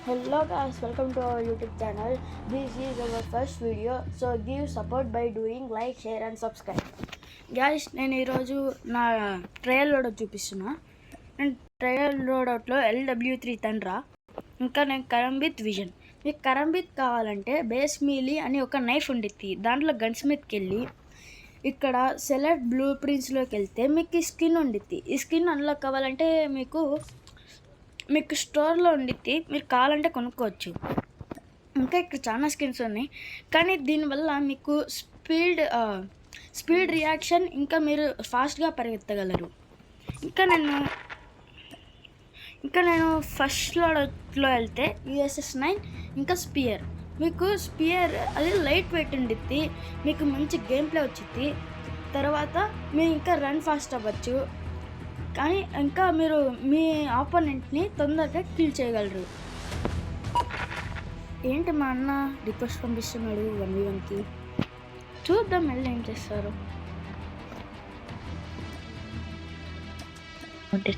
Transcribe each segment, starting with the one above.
Hello guys, welcome to our YouTube channel. This is our first video, so give support by doing like, share and subscribe. Guys, నేను ఈరోజు నా trial load చూపిస్తున్నా. నేను trial లోడ్లో LW3 తండ్రా, ఇంకా నేను కరంబిత్ vision. మీకు కరంబిత్ కావాలంటే బేస్ మీలీ అని ఒక నైఫ్ ఉండిద్ది, దాంట్లో గన్ స్మిత్కి వెళ్ళి ఇక్కడ సెలెక్ట్ బ్లూ ప్రింట్స్లోకి వెళ్తే మీకు ఈ స్కిన్ ఉండిద్ది. ఈ స్కిన్ అన్లాక్ కావాలంటే మీకు స్టోర్లో ఉండిద్ది, మీరు కావాలంటే కొనుక్కోవచ్చు. ఇంకా ఇక్కడ చాలా స్కిన్స్ ఉన్నాయి, కానీ దీనివల్ల మీకు స్పీడ్ రియాక్షన్, ఇంకా మీరు ఫాస్ట్గా పరిగెత్తగలరు. ఇంకా నేను ఫస్ట్ లోడ్లో వెళ్తే USS-9 ఇంకా స్పియర్. మీకు స్పియర్ అది లైట్ వెయిట్ ఉండిద్ది, మీకు మంచి గేమ్ ప్లే వచ్చింది. తర్వాత మీరు ఇంకా రన్ ఫాస్ట్ అవ్వచ్చు, కానీ ఇంకా మీరు మీ ఆపోనెంట్ని తొందరగా కిల్ చేయగలరు. ఏంటి మా అన్న రిక్వెస్ట్ పంపిస్తున్నాడు 1v1కి, చూద్దాం మళ్ళీ ఏం చేస్తారు.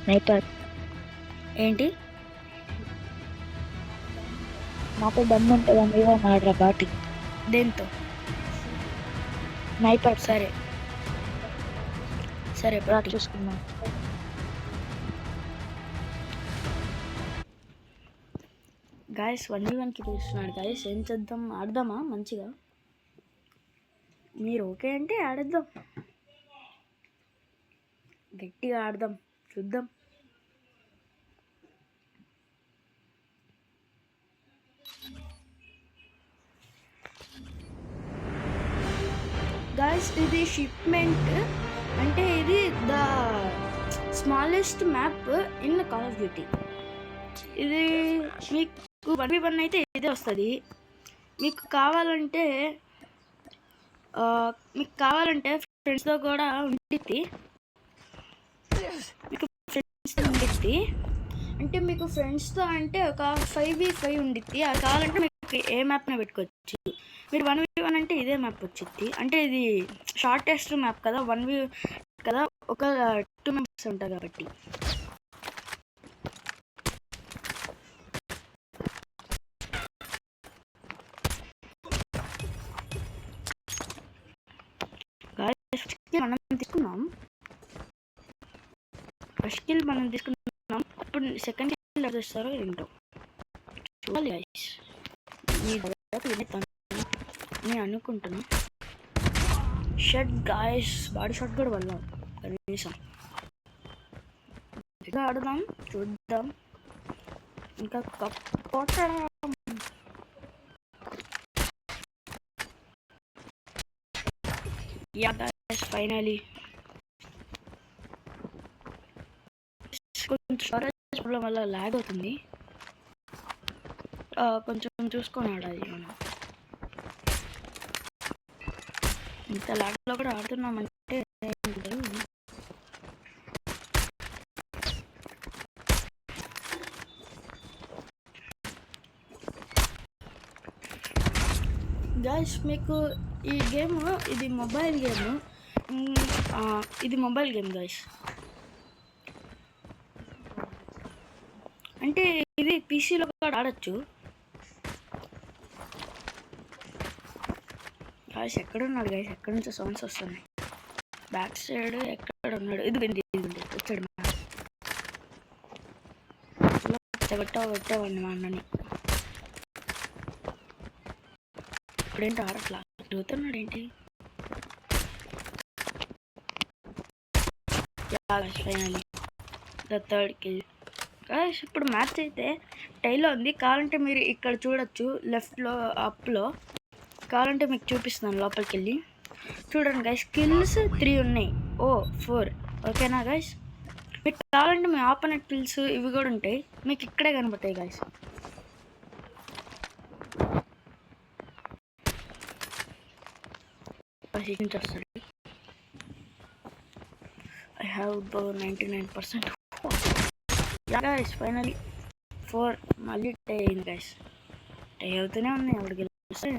స్నైపర్ ఏంటి నాతో దమ్ము ఉంటుంది 1v1 ఆడరా బాటి. దేంతో? స్నైపర్. సరే చూసుకున్నాం. గాయస్ 1v1కి పిలుస్తున్నాడు. గాయస్ ఏం చేద్దాం, ఆడదామా? మంచిగా మీరు ఓకే అంటే ఆడేద్దాం, గట్టిగా ఆడదాం, చూద్దాం. గాయస్ ఇది షిప్మెంట్, అంటే ఇది the smallest map in call of duty. ఇది మీకు 1v1 అయితే ఇదే వస్తుంది. మీకు కావాలంటే ఫ్రెండ్స్తో కూడా ఉండిద్ది. అంటే మీకు ఫ్రెండ్స్తో అంటే ఒక 5v5 ఉండిద్ది. అది కావాలంటే మీకు ఏ మ్యాప్నే పెట్టుకోవచ్చు. మీరు 1v1 అంటే ఇదే మ్యాప్ వచ్చింది. అంటే ఇది షార్టెస్ట్ మ్యాప్ కదా, 1v కదా, ఒక 2 మెంబర్స్ ఉంటారు కాబట్టి. ఫస్ట్ కిల్ మనం తీసుకున్నాం, ఇప్పుడు సెకండ్ కిల్ ఎవరు చేస్తారో ఏంటో చూడాలి గైస్. నేను అనుకుంటున్నా షట్ గాయస్, బాడీ షాట్ కూడా వల్ల కనీసం ఆడదాం, చూద్దాం. ఇంకా ఫైనలీ కొంచెం స్టోరేజ్ ప్రాబ్లం వల్ల ల్యాగ్ అవుతుంది, కొంచెం చూసుకొని ఆడాలి మనం. ఇంత ల్యాగ్లో కూడా ఆడుతున్నామంటే గాయస్ మీకు ఈ గేమ్ ఇది మొబైల్ గేమ్ గాయస్. అంటే ఇది పీసీలో కూడా ఆడచ్చు. గాయస్ ఎక్కడున్నాడు గాయస్? ఎక్కడి నుంచో సౌండ్స్ వస్తున్నాయి. బ్యాక్ సైడ్ ఎక్కడ ఉన్నాడు? ఇదిగోండి వచ్చాడు. పెట్టేవాడిని మా అన్నని. ఇప్పుడేంటి ఆడట్లా తిరుగుతున్నాడు ఏంటి? Finally the third kill. Guys ఇప్పుడు మ్యాచ్ అయితే టైలో ఉంది. కావాలంటే మీరు ఇక్కడ చూడొచ్చు, లెఫ్ట్లో అప్లో. కావాలంటే మీకు చూపిస్తున్నాను లోపలికి వెళ్ళి చూడండి గాయస్. కిల్స్ 3 ఉన్నాయి, 4. ఓకేనా గాయస్? మీకు కావాలంటే మీ ఆపోనెంట్ కిల్స్ ఇవి కూడా ఉంటాయి, మీకు ఇక్కడే కనబడతాయి guys. I have about 99%. Yeah guys, finally 4 మళ్ళీ టై అయింది గైస్. టై అవుతూనే ఉన్నాయి, అప్పుడు గెలిస్తే.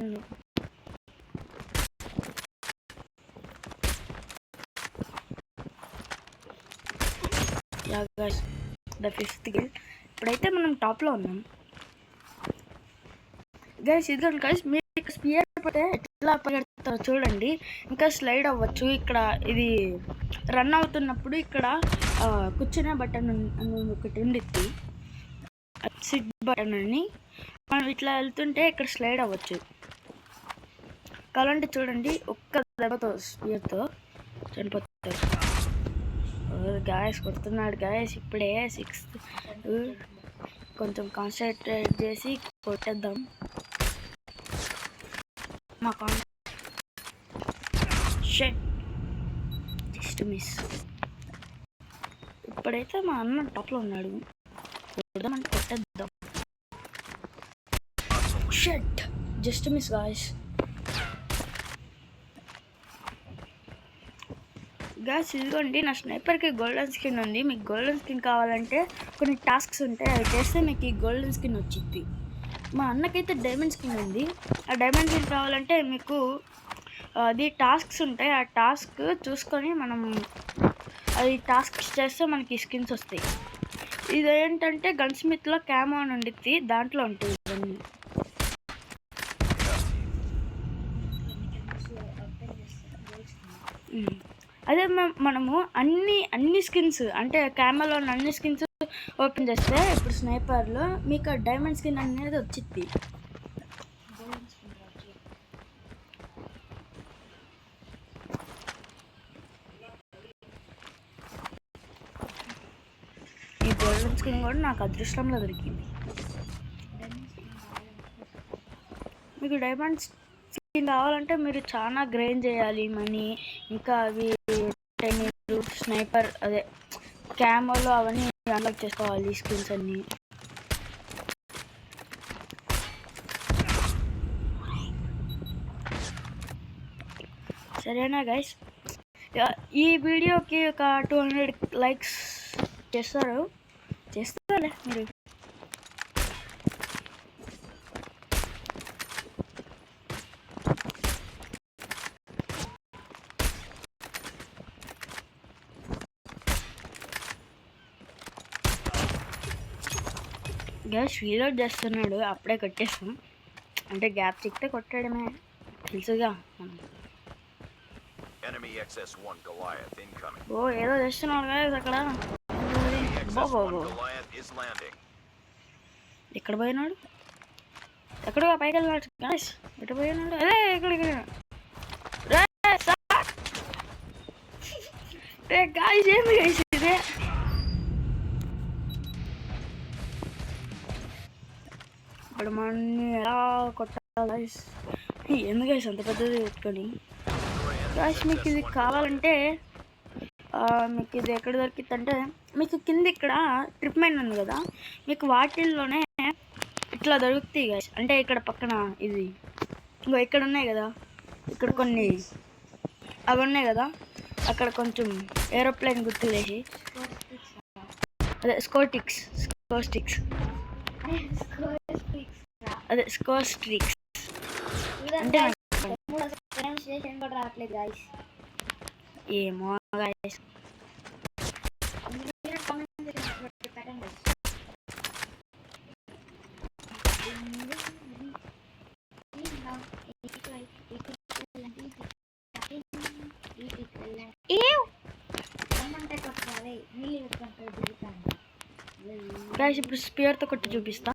Yeah guys, the 5th kill. ఇప్పుడైతే మనం టాప్లో ఉన్నాం. గైస్ ఇదిగోండి గైస్, మీకు స్పియర్ పడితే ఎట్లా పరిగెడతారో చూడండి. ఇంకా స్లైడ్ అవ్వచ్చు. ఇక్కడ ఇది రన్ అవుతున్నప్పుడు ఇక్కడ కూర్చునే బటన్ ఒకటి ఉండిద్ది, సిట్ బటన్ అని. మనం ఇట్లా వెళ్తుంటే ఇక్కడ స్లైడ్ అవ్వచ్చు. కావాలంటే చూడండి, ఒక్క దెబ్బతో స్పియర్తో చనిపోతారు. గాయస్ కొడుతున్నాడు గాయస్, ఇప్పుడే 6th. కొంచెం కాన్సన్ట్రేట్ చేసి కొట్టేద్దాం. మా జస్ట్ మిస్. ఇప్పుడైతే మా అన్న టాప్లో ఉన్నాడు, కొడదామంటే కొట్టేద్దాం. Shut, just miss guys. Guys ఇదిగోండి, నా స్నైపర్కి గోల్డెన్ స్కిన్ ఉంది. మీకు గోల్డెన్ స్కిన్ కావాలంటే కొన్ని టాస్క్స్ ఉంటాయి, అవి చేస్తే మీకు ఈ గోల్డెన్ స్కిన్ వచ్చింది. మా అన్నకైతే డైమండ్ స్కిన్ ఉంది. ఆ డైమండ్ స్కిన్ కావాలంటే మీకు అది టాస్క్స్ ఉంటాయి, ఆ టాస్క్ చూసుకొని మనం అది టాస్క్స్ చేస్తే మనకి స్కిన్స్ వస్తాయి. ఇదేంటంటే గన్ స్మిత్లో క్యామో అని ఉండిద్ది, దాంట్లో ఉంటుంది ఇవన్నీ. అదే మనము అన్ని స్కిన్స్ అంటే క్యామెరాలో అన్ని స్కిన్స్ ఓపెన్ చేస్తే ఇప్పుడు స్నైపర్లో మీకు డైమండ్ స్కిన్ అనేది వచ్చింది. ఈ గోల్డెన్ స్కిన్ కూడా నాకు అదృష్టంలో దొరికింది. మీకు డైమండ్ స్కిన్ కావాలంటే మీరు చాలా గ్రైండ్ చేయాలి మనీ. ఇంకా అవి స్నైపర్ అదే క్యామోలో అవన్నీ అన్లాక్ చేసుకోవాలి స్కిల్స్ అన్నీ. సరేనా గైస్, ఈ వీడియోకి ఒక 200 లైక్స్ చేస్తారులే మీరు. గ్యాస్ రీలోడ్ చేస్తున్నాడు, అప్పుడే కొట్టేస్తాం. అంటే గ్యాప్ చిక్తే కొట్టడమే, తెలుసుగా మనం. ఓ ఏదో చేస్తున్నాడు గాయస్ అక్కడ. ఎక్కడ పోయినాడు, ఎక్కడో పైకి వెళ్ళినాడు గాయస్. ఎక్కడ పోయినాడు, అదే ఎక్కడికి గాయస్. ఏమి గైస్ ఇదే, ఇప్పుడు మనల్ని ఎలా కొట్టాలి గైస్? ఎందుకు గైస్ అంత పెద్దది పెట్టుకొని? గైస్ మీకు ఇది కావాలంటే మీకు ఇది ఎక్కడ దొరికింది అంటే, మీకు కింద ఇక్కడ ట్రిప్ మైన్ ఉంది కదా, మీకు వాటిల్లోనే ఇట్లా దొరుకుతాయి గైస్. అంటే ఇక్కడ పక్కన ఇది ఇంకో ఇక్కడ ఉన్నాయి కదా, ఇక్కడ కొన్ని అవి ఉన్నాయి కదా, అక్కడ కొంచెం ఏరోప్లేన్ గుర్తు వేసి అదే స్కోస్టిక్స్ అదే స్కోర్ స్ట్రిక్స్ అంటే ఏమో గైస్. గైస్ ఇప్పుడు స్పియర్తో కొట్టి చూపిస్తా.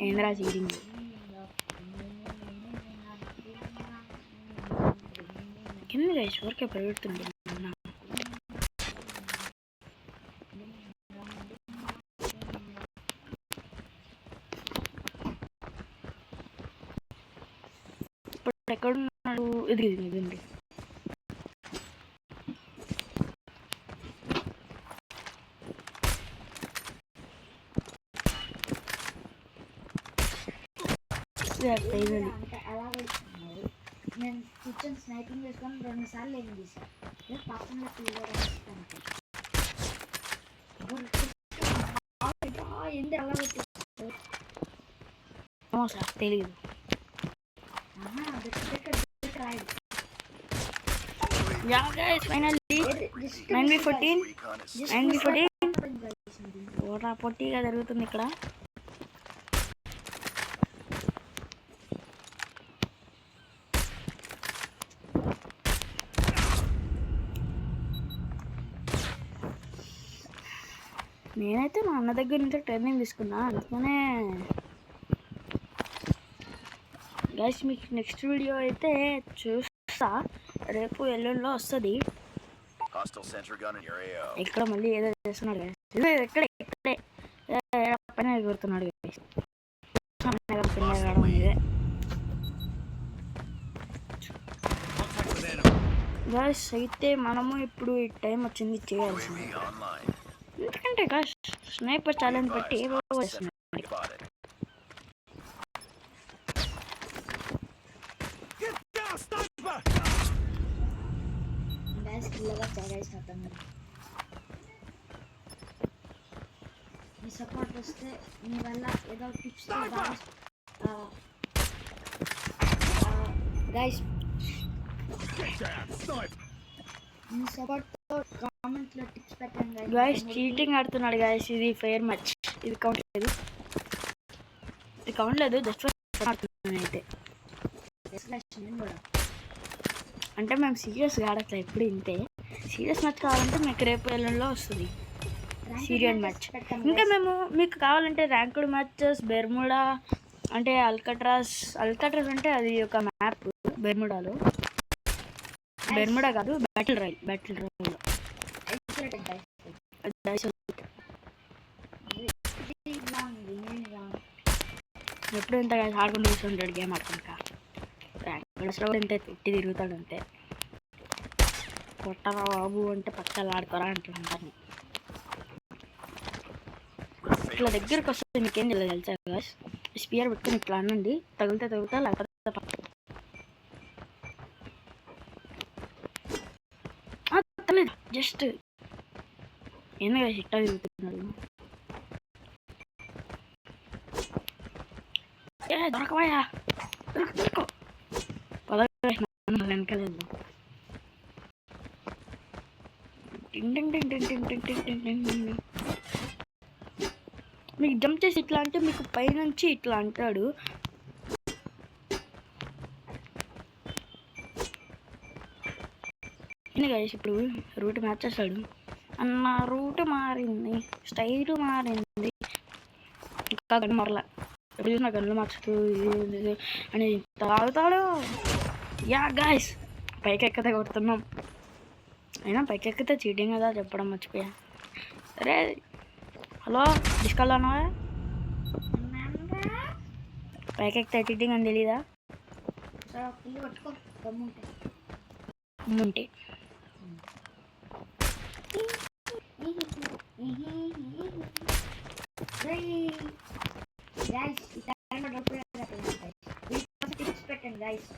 ఏంద్రా చీటింగ్. కింద గైస్ ఊరికే పరిగెడుతుంది. ఇప్పుడు ఎక్కడున్నాడు? ఇదిగండి. నేను కూర్చొని స్నైపింగ్ చేసుకొని 2 సార్లు ఏం చేశాను. పక్కన తెలియదు. ఫైనల్లీ 9v14 పొట్ట పొట్టిగా జరుగుతుంది ఇక్కడ. నేనైతే మా అన్న దగ్గర నుంచి ట్రైనింగ్ తీసుకున్నా, అందుకనే గైస్ మీకు నెక్స్ట్ వీడియో అయితే చూస్తా, రేపు ఎల్లుండిలో వస్తుంది. ఇక్కడ మళ్ళీ ఏదో చేస్తున్నాడు గైస్, ఇక్కడే పైన ఎగురుతున్నాడు గైస్. గైస్ అయితే మనము ఇప్పుడు ఈ టైం వచ్చింది చేయాల్సింది, ఎందుకంటే గైస్ స్నైపర్ ఛాలెంజ్ బట్టి ఏవో వస్తున్నాయి. మీ సపోర్ట్ వస్తే మీ వల్ల ఏదో టిప్స్ గైస్, మీ సపోర్ట్తో కామెంట్లో టిప్స్ పెట్టండి గైస్. చీటింగ్ ఆడుతున్నాడు గైస్, ఇది ఫెయిర్ మ్యాచ్, ఇది కౌంట్ లేదు, ఇది కౌంట్ లేదు, జస్ట్ ఆడుతున్నాను అయితే. అంటే మేము సీరియస్గా ఆడట్లేదు, ఎప్పుడు ఇంతే. సీరియస్ మ్యాచ్ కావాలంటే మీకు రేపు ఎల్లుండిలో వస్తుంది సీరియస్ మ్యాచ్. ఇంకా మేము మీకు కావాలంటే ర్యాంక్డ్ మ్యాచెస్, బెర్ముడా అంటే అల్కట్రాస్ అంటే అది ఒక మ్యాప్ బెర్ముడాలో, బెర్ముడా కాదు బ్యాటిల్ రాయల్ ఎప్పుడు ఇంత ఆడుకుంటూ కూర్చుంటాడు గేమ్ ఆడుకుంటా. ర్యాంక్డ్స్లో ఇంతే తిట్టి తిరుగుతాడు అంతే. కొట్టరా బాబు అంటే పక్కన ఆడుకోరా అంటున్నాను. ఇట్లా దగ్గరకు వస్తే మీకేం తెలియదు తెలుసా గైస్, స్పియర్ పెట్టుకుని ఇట్లా అనండి, తగులుతా లేకపోతే జస్ట్ ఎందుకు ఇట్టా తిరుగుతున్నాడు. దొరకవయ్యా, దొరకో వెనకలేదు. మీకు జంప్ చేసి ఇట్లా అంటే మీకు పైనుంచి ఇట్లా అంటాడు. గైస్ ఇప్పుడు రూట్ మార్చేస్తాడు అన్న, రూట్ మారింది, స్టైల్ మారింది, ఇంకా గన్ను మరలా నా గన్నులు మార్చుతూ అని తాగుతాడు. యా గాయస్ పైకి ఎక్కతే కొడుతున్నాం, అయినా పైకి ఎక్కితే చీటింగ్ కదా చెప్పడం మర్చిపోయా. అరే హలో డిస్కల్లోనా, పైకి ఎక్కితే చీటింగ్ అని తెలీదా? ఉంటే పెట్టండి గైస్,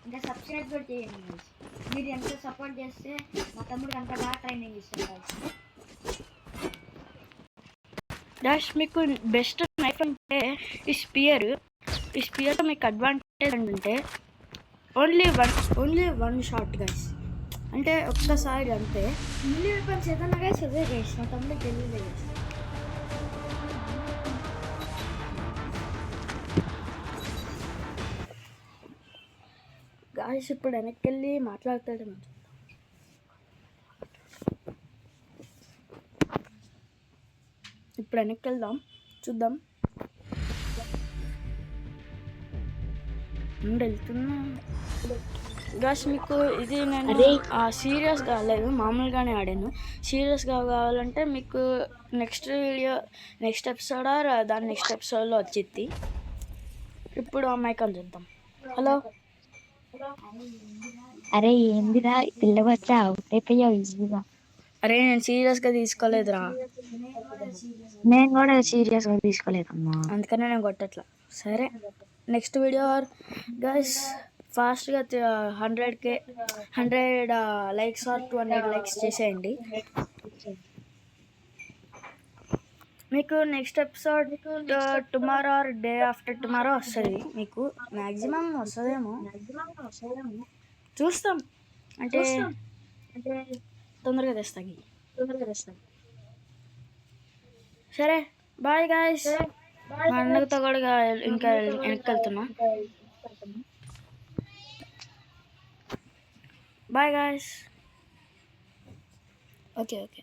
ఇంకా సబ్స్క్రైబ్ కూడా చేయండి గైస్. మీరు ఎంత సపోర్ట్ చేస్తే మా తమ్ముడు అంత బాగా ట్రైనింగ్ ఇస్తాడు గైస్. డాష్ మీకు బెస్ట్ నైఫ్ అంటే ఈ స్పియర్ మీకు అడ్వాంటేజ్ అంటే ఓన్లీ వన్ షాట్ గైస్, అంటే ఒక్కసారి అంతే. మిల్లీ వెపన్స్ ఏదన్నా గైస్ అదే గైస్, మా తమ్ముడు తెలియదు గైస్. గాయస్ ఇప్పుడు వెనక్కి వెళ్ళి మాట్లాడతాడు మంచి. ఇప్పుడు వెనక్కి వెళ్దాం చూద్దాం. వెళ్తున్నా గాయస్, మీకు ఇది నేను సీరియస్గా ఆడలేదు, మామూలుగానే ఆడాను. సీరియస్గా కావాలంటే మీకు నెక్స్ట్ ఎపిసోడ్ దాని నెక్స్ట్ ఎపిసోడ్లో వచ్చింది. ఇప్పుడు అమ్మాయికి అని చూద్దాం. హలో అరే ఏందిరా పిల్లవచ్చా అవుట్ అయిపోయావు ఈజీగా. అరే నేను సీరియస్గా తీసుకోలేదురా, నేను కూడా సీరియస్గా తీసుకోలేదమ్మా, అందుకనే నేను కొట్టట్లా. సరే నెక్స్ట్ వీడియో గైస్ ఫాస్ట్గా 100 లైక్స్ ఆర్ 200 లైక్స్ చేసేయండి. మీకు next episode tomorrow or day after tomorrow వస్తుంది. మీకు మ్యాక్సిమం వస్తుందేమో, చూస్తాం, అంటే తొందరగా తెస్తాయి. సరే బాయ్ గాయస్. మా అన్నతో కూడా ఇంకా వెనక్కి వెళ్తున్నా. Bye guys. ఓకే.